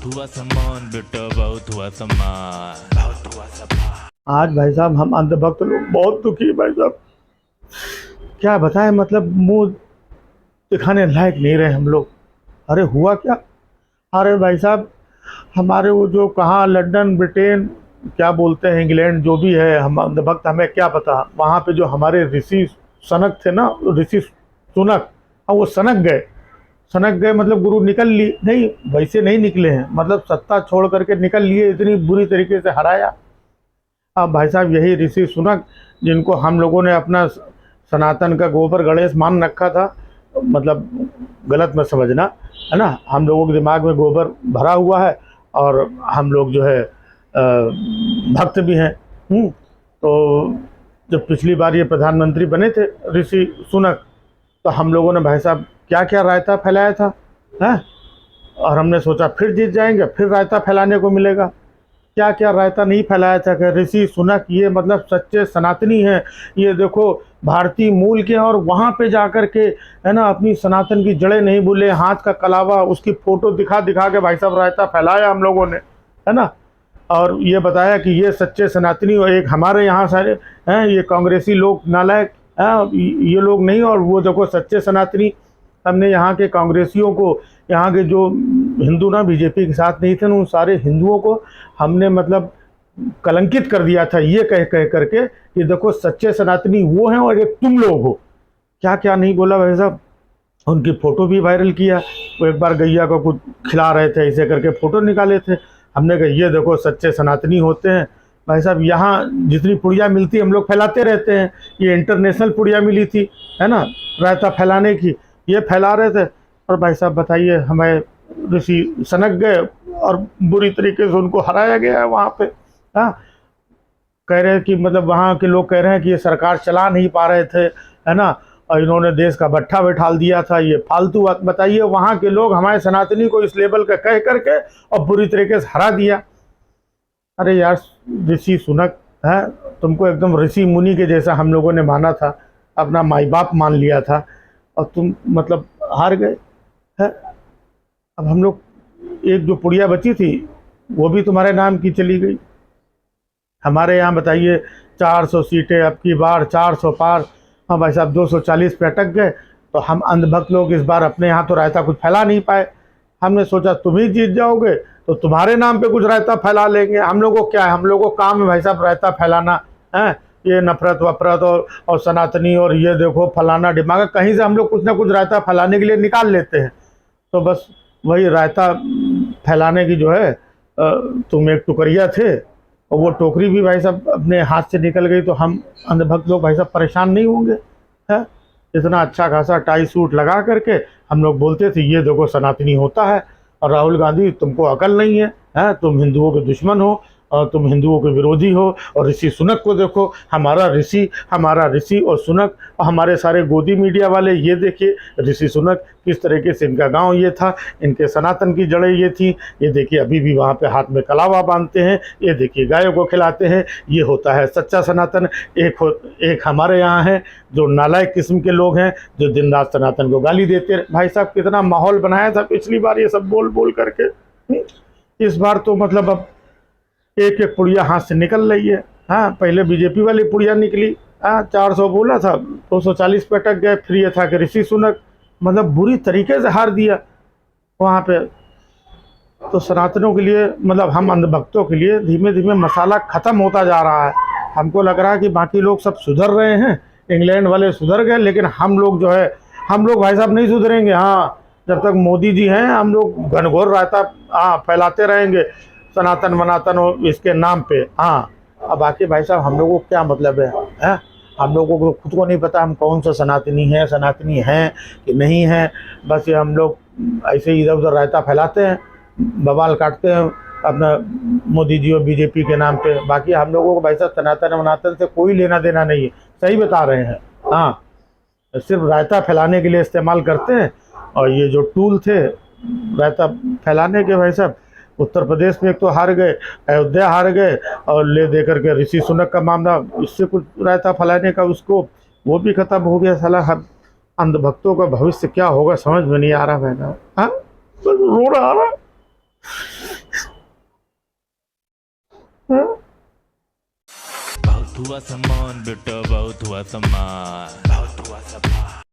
बहुत हुआ सम्मान बेटा, बहुत हुआ सम्मान, बहुत हुआ सम्मान। आज भाई साहब हम अंधभक्त लोग बहुत दुखी भाई साहब, क्या बताएं, मतलब मुंह दिखाने लायक नहीं रहे हम लोग। अरे हुआ क्या? अरे भाई साहब, हमारे वो जो कहाँ लंदन ब्रिटेन क्या बोलते हैं इंग्लैंड जो भी है, हम अंधभक्त हमें क्या पता, वहाँ पे जो हमारे ऋषि सनक थे ना, ऋषि सुनक, हाँ वो सनक गए मतलब गुरु निकल ली नहीं, वैसे नहीं निकले हैं, मतलब सत्ता छोड़ करके निकल लिए, इतनी बुरी तरीके से हराया। अब भाई साहब यही ऋषि सुनक जिनको हम लोगों ने अपना सनातन का गोबर गणेश मान रखा था, मतलब गलत मत समझना, है ना, हम लोगों के दिमाग में गोबर भरा हुआ है और हम लोग जो है भक्त भी हैं। तो जब पिछली बार ये प्रधानमंत्री बने थे ऋषि सुनक, तो हम लोगों ने भाई साहब क्या क्या रायता फैलाया था, हैं, और हमने सोचा फिर जीत जाएंगे, फिर रायता फैलाने को मिलेगा। क्या क्या रायता नहीं फैलाया था कि ऋषि सुनक ये मतलब सच्चे सनातनी हैं, ये देखो भारतीय मूल के, और वहाँ पे जाकर के, है ना, अपनी सनातन की जड़ें नहीं भूले, हाथ का कलावा उसकी फ़ोटो दिखा दिखा के भाई साहब रायता फैलाया हम लोगों ने, है ना, और ये बताया कि ये सच्चे सनातनी, और एक हमारे यहाँ सारे हैं ये कांग्रेसी लोग नालायक हैं, ये लोग नहीं, और वो देखो सच्चे सनातनी। हमने यहाँ के कांग्रेसियों को, यहाँ के जो हिंदू ना बीजेपी के साथ नहीं थे ना, उन सारे हिंदुओं को हमने मतलब कलंकित कर दिया था, ये कह कह करके कि देखो सच्चे सनातनी वो हैं और एक तुम लोग हो। क्या क्या नहीं बोला भाई साहब, उनकी फ़ोटो भी वायरल किया। वो एक बार गैया को कुछ खिला रहे थे, ऐसे करके फ़ोटो निकाले थे, हमने कहा ये देखो सच्चे सनातनी होते हैं। भाई साहब यहाँ जितनी पुड़िया मिलती हम लोग फैलाते रहते हैं, ये इंटरनेशनल पुड़िया मिली थी, है ना, रायता फैलाने की, ये फैला रहे थे। और भाई साहब बताइए, हमें ऋषि सनक गए और बुरी तरीके से उनको हराया गया है वहाँ पे। हाँ, कह रहे हैं कि मतलब वहाँ के लोग कह रहे हैं कि ये सरकार चला नहीं पा रहे थे, है ना, और इन्होंने देश का भट्ठा बैठाल दिया था, ये फालतू बात। बताइए, वहाँ के लोग हमारे सनातनी को इस लेवल का कह करके और बुरी तरीके से हरा दिया। अरे यार ऋषि सुनक है, तुमको एकदम ऋषि मुनि के जैसा हम लोगों ने माना था, अपना माई बाप मान लिया था, और तुम मतलब हार गए है। अब हम लोग एक जो पुड़िया बची थी वो भी तुम्हारे नाम की चली गई। हमारे यहाँ बताइए 400 सीटें, अब की बार 400 पार। हाँ भाई साहब 240 पे अटक गए। तो हम अंधभक्त लोग इस बार अपने यहाँ तो रायता कुछ फैला नहीं पाए। हमने सोचा तुम ही जीत जाओगे तो तुम्हारे नाम पे कुछ रायता फैला लेंगे। हम लोगों को क्या है, हम लोगों को काम है भाई साहब रायता फैलाना है, ये नफरत वफरत और सनातनी और ये देखो फलाना दिमाग, कहीं से हम लोग कुछ ना कुछ रायता फैलाने के लिए निकाल लेते हैं। तो बस वही रायता फैलाने की जो है, तुम एक टुकड़िया थे और वो टोकरी भी भाई साहब अपने हाथ से निकल गई, तो हम अंधभक्त लोग भाई साहब परेशान नहीं होंगे है। इतना अच्छा खासा टाई सूट लगा करके हम लोग बोलते थे ये देखो सनातनी होता है, और राहुल गांधी तुमको अकल नहीं है, तुम हिंदुओं के दुश्मन हो और तुम हिंदुओं के विरोधी हो। और ऋषि सुनक को देखो, हमारा ऋषि और सुनक और हमारे सारे गोदी मीडिया वाले, ये देखिए ऋषि सुनक किस तरीके से, इनका गांव ये था, इनके सनातन की जड़ें ये थी, ये देखिए अभी भी वहाँ पे हाथ में कलावा बांधते हैं, ये देखिए गायों को खिलाते हैं, ये होता है सच्चा सनातन। एक हमारे यहाँ है जो नालायक किस्म के लोग हैं जो दिन रात सनातन को गाली देते हैं। भाई साहब कितना माहौल बनाया था पिछली बार ये सब बोल बोल करके, इस बार तो मतलब अब एक एक पुड़िया हाथ से निकल रही है। हाँ, पहले बीजेपी वाली पुड़िया निकली, हाँ 400 बोला था 240 पे अटक गए, फिर ये था कि ऋषि सुनक मतलब बुरी तरीके से हार दिया वहाँ पे। तो सनातनों के लिए, मतलब हम अंधभक्तों के लिए धीमे धीमे मसाला ख़त्म होता जा रहा है। हमको लग रहा है कि बाकी लोग सब सुधर रहे हैं, इंग्लैंड वाले सुधर गए, लेकिन हम लोग जो है, हम लोग भाई साहब नहीं सुधरेंगे। हाँ, जब तक मोदी जी हैं हम लोग घनघोर रायता फैलाते रहेंगे सनातन वनातन और इसके नाम पे। हाँ, अब बाकी भाई साहब हम लोगों को क्या मतलब है? हम लोगों को खुद को नहीं पता हम कौन सा सनातनी हैं कि नहीं हैं। बस ये हम लोग ऐसे ही इधर उधर रायता फैलाते हैं, बवाल काटते हैं अपना मोदी जी और बीजेपी के नाम पे। बाकी हम लोगों को भाई साहब सनातन वनातन से कोई लेना देना नहीं है, सही बता रहे हैं। हाँ, सिर्फ रायता फैलाने के लिए इस्तेमाल करते हैं। और ये जो टूल थे रायता फैलाने के, भाई साहब उत्तर प्रदेश में एक तो हार गए, अयोध्या हार गए, और ले दे करके ऋषि सुनक का मामला, इससे कुछ रायता फैलाने का उसको वो भी खत्म हो गया। साला हम अंधभक्तों का भविष्य क्या होगा समझ में नहीं आ रहा। मैंने हाँ रो रहा। बहुत हुआ सामान बेटा, बहुत हुआ सामान, बहुत हुआ सामान।